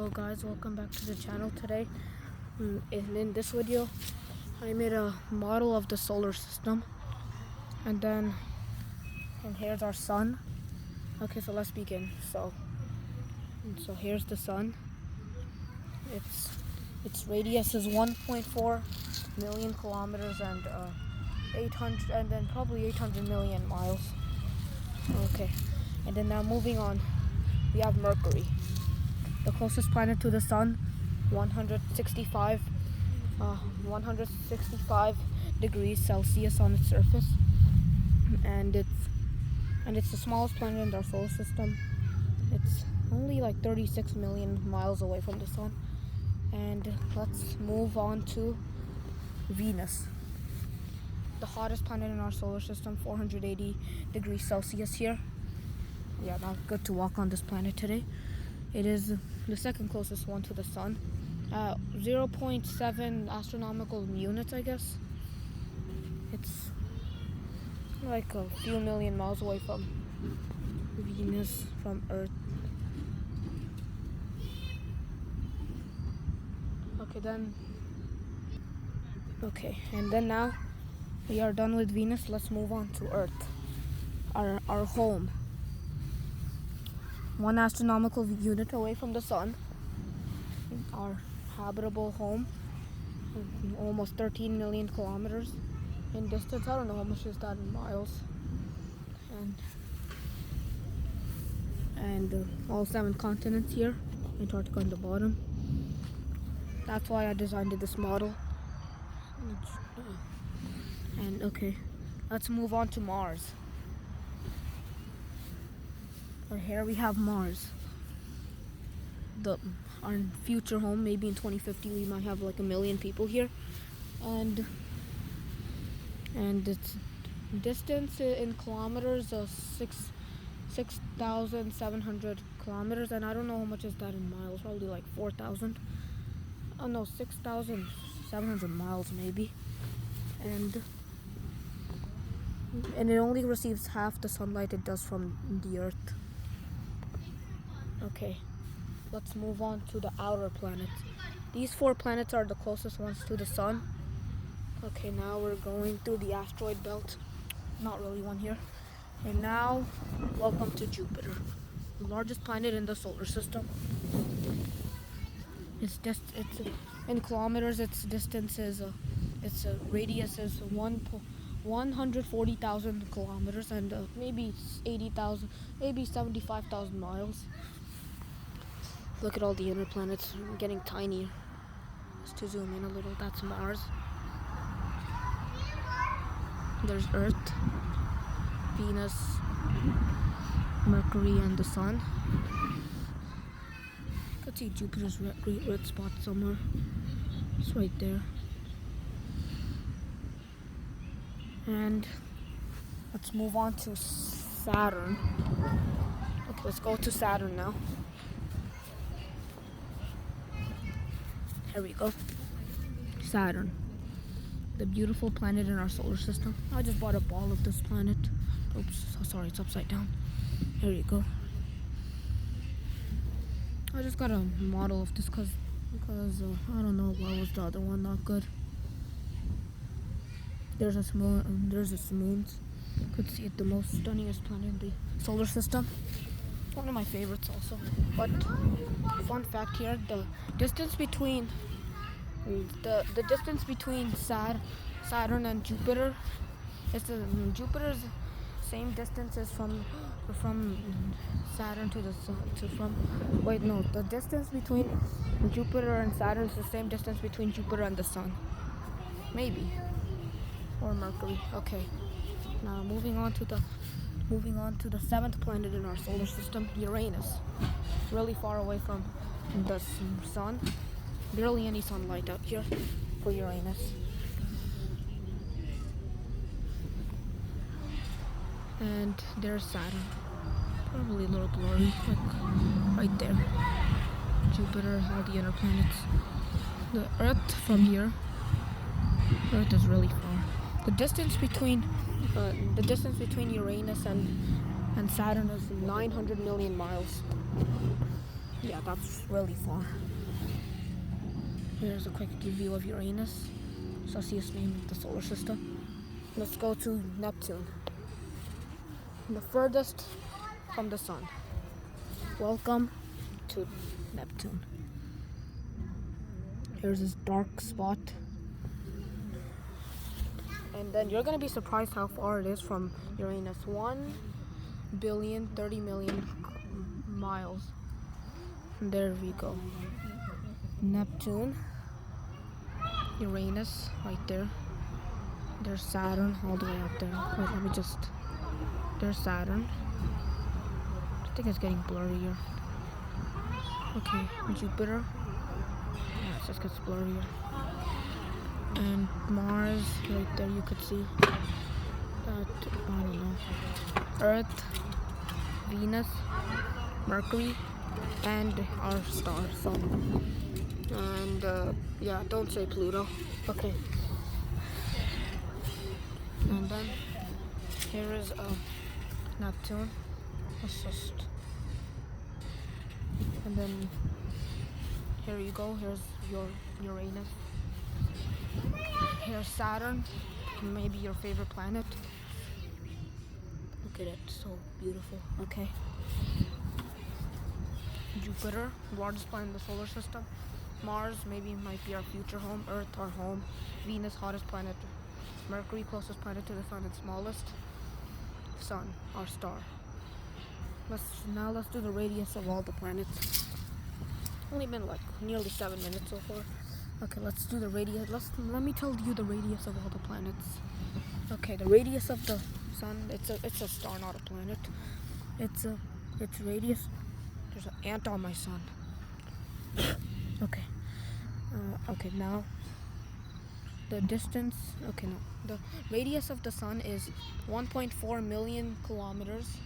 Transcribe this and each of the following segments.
Hello guys, welcome back to the channel today. And in this video I made a model of the solar system, and here's our sun. Okay, so let's begin. So here's the sun. Its radius is 1.4 million kilometers and 800 and then probably 800 million miles. Okay, and then now moving on, we have Mercury, the closest planet to the sun, 165 degrees Celsius on its surface, and it's the smallest planet in our solar system. It's only like 36 million miles away from the sun. And let's move on to Venus, the hottest planet in our solar system, 480 degrees Celsius here. Yeah, not good to walk on this planet today. It is the second closest one to the sun, 0.7 astronomical units, I guess. It's like a few million miles away from Venus, from Earth. And then now we are done with Venus. Let's move on to Earth, our home. 1 astronomical unit away from the sun, our habitable home, almost 13 million kilometers in distance. I don't know how much is that in miles. And all 7 continents here, Antarctica on the bottom. That's why I designed this model. And okay, let's move on to Mars. Here we have Mars, our future home. Maybe in 2050 we might have like 1 million people here, and its distance in kilometers is 6,700 kilometers, and I don't know how much is that in miles. Probably like 4,000. Oh no, 6,700 miles maybe, and it only receives half the sunlight it does from the Earth. Okay, let's move on to the outer planets. These 4 planets are the closest ones to the sun. Okay, now we're going through the asteroid belt. Not really one here. And now, welcome to Jupiter, the largest planet in the solar system. It's in kilometers. Its distance is its radius is 140,000 kilometers and maybe 80,000, maybe 75,000 miles. Look at all the inner planets getting tinier. Just to zoom in a little, that's Mars. There's Earth, Venus, Mercury, and the sun. You could see Jupiter's red spot somewhere. It's right there. And let's move on to Saturn. Okay, let's go to Saturn now. Here we go. Saturn, the beautiful planet in our solar system. I just bought a ball of this planet. Oops, sorry, it's upside down. Here you go. I just got a model of this because I don't know, why was the other one not good. There's a moon. You could see it, the most stunningest planet in the solar system. One of my favorites also. But fun fact here, the distance between Saturn and Jupiter is Jupiter's same distance as from Saturn to the sun. The distance between Jupiter and Saturn is the same distance between Jupiter and the sun. Maybe. Or Mercury. Okay. Now moving on to the 7th planet in our solar system, Uranus. Really far away from the sun. Barely any sunlight out here for Uranus. And there's Saturn. Probably a little blurry, like right there. Jupiter, all the inner planets. The Earth from here. Earth is really far. The distance between Uranus and Saturn is 900 million miles. Yeah, that's really far. Here's a quick view of Uranus, Celsius name of the solar system. Let's go to Neptune, the furthest from the sun. Welcome to Neptune. Here's this dark spot. And then you're gonna be surprised how far it is from Uranus. 1,030,000,000 miles. There we go. Neptune, Uranus, right there. There's Saturn all the way up there. Wait, let me just. There's Saturn. I think it's getting blurrier. Okay, Jupiter. Yeah, it just gets blurrier. And Mars, right there, you could see. I don't know. Earth, Venus, Mercury, and our star, Sun. And yeah, don't say Pluto. Okay. And then here is Neptune. Let's just. And then here you go. Here's your Uranus. Here's Saturn, maybe your favorite planet. Look at it, so beautiful. Okay. Jupiter, largest planet in the solar system. Mars, maybe might be our future home. Earth, our home. Venus, hottest planet. Mercury, closest planet to the sun and smallest. Sun, our star. Let's do the radius of all the planets. Only been like nearly 7 minutes so far. Okay, let's do the radius. Let me tell you the radius of all the planets. Okay, the radius of the sun. It's a star, not a planet. Its radius. There's an ant on my sun. Okay. Okay, now the distance. Okay, no. The radius of the sun is 1.4 million kilometers.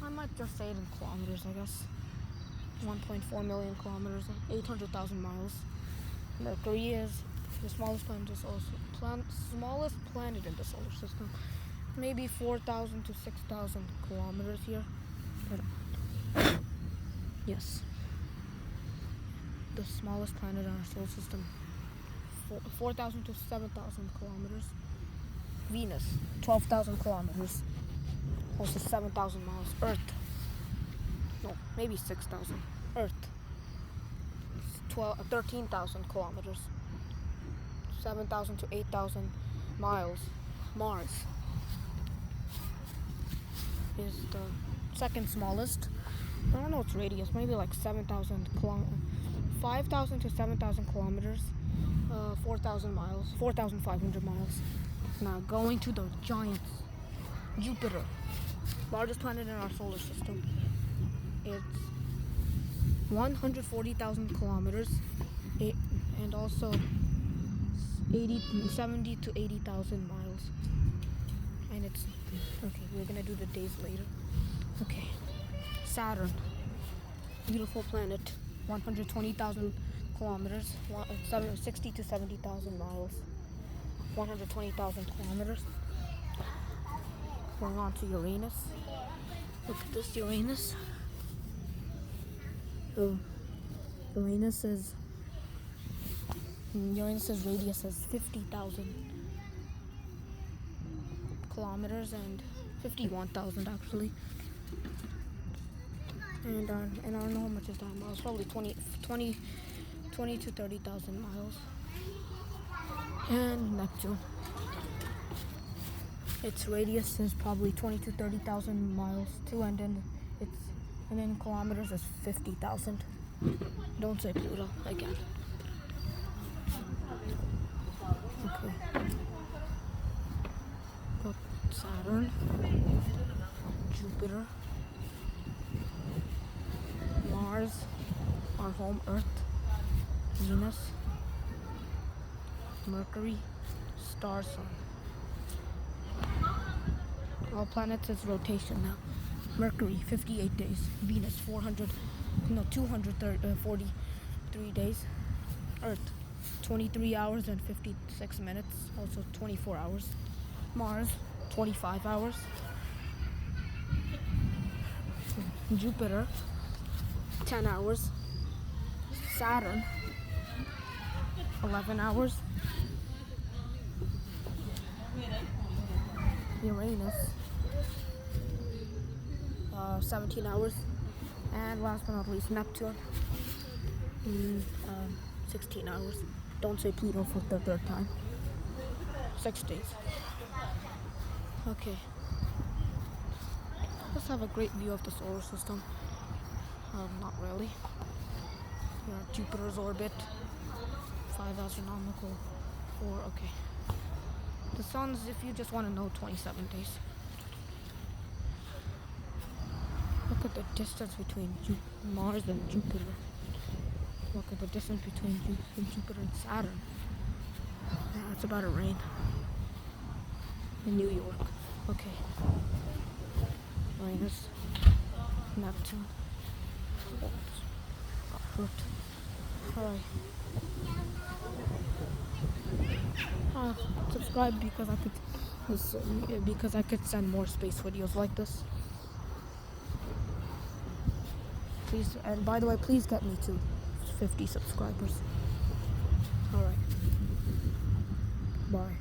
I might just say it in kilometers, I guess. 1.4 million kilometers, 800,000 miles. Mercury is the smallest planet, smallest planet in the solar system. Maybe 4,000 to 6,000 kilometers here. Yes. The smallest planet in our solar system. 4,000 to 7,000 kilometers. Venus, 12,000 kilometers. Also 7,000 miles. Earth. No, maybe 6,000. Earth. 13,000 kilometers. 7,000 to 8,000 miles. Mars is the second smallest. I don't know its radius. Maybe like 7,000 kilometers. 5,000 to 7,000 kilometers. 4,000 miles. 4,500 miles. Now going to the giants. Jupiter, largest planet in our solar system. It's 140,000 kilometers, and also 70 to 80,000 miles. And it's okay. We're gonna do the days later. Okay, Saturn, beautiful planet, 120,000 kilometers, 60 to 70,000 miles, 120,000 kilometers. Going on to Uranus. Look at this Uranus. Uranus's radius is 50,000 kilometers and 51,000 actually. And I don't know how much is that in miles. Probably 20 to 30,000 miles. And Neptune. Its radius is probably 20 to 30,000 miles too, and then kilometers is 50,000. Don't say Pluto again. Okay. Got Saturn, Jupiter, Mars, our home Earth, Venus, Mercury, star, Sun. All planets is rotation now. Mercury, 58 days. Venus, 243 days. Earth, 23 hours and 56 minutes. Also 24 hours. Mars, 25 hours. Jupiter, 10 hours. Saturn, 11 hours. Uranus, 17 hours. And last but not least, Neptune, 16 hours. Don't say Pluto for the third time. 6 days. Okay. Let's have a great view of the solar system. Not really. Jupiter's orbit, 5 astronomical, 4, okay. The sun's, if you just want to know, 27 days. Look at the distance between Mars and Jupiter. Look at the distance between Jupiter and Saturn. Yeah, it's about to rain. In New York. Okay. Uranus, Neptune. Got hurt. Alright. Subscribe because I could send more space videos like this. Please, and by the way, please get me to 50 subscribers. Alright. Bye.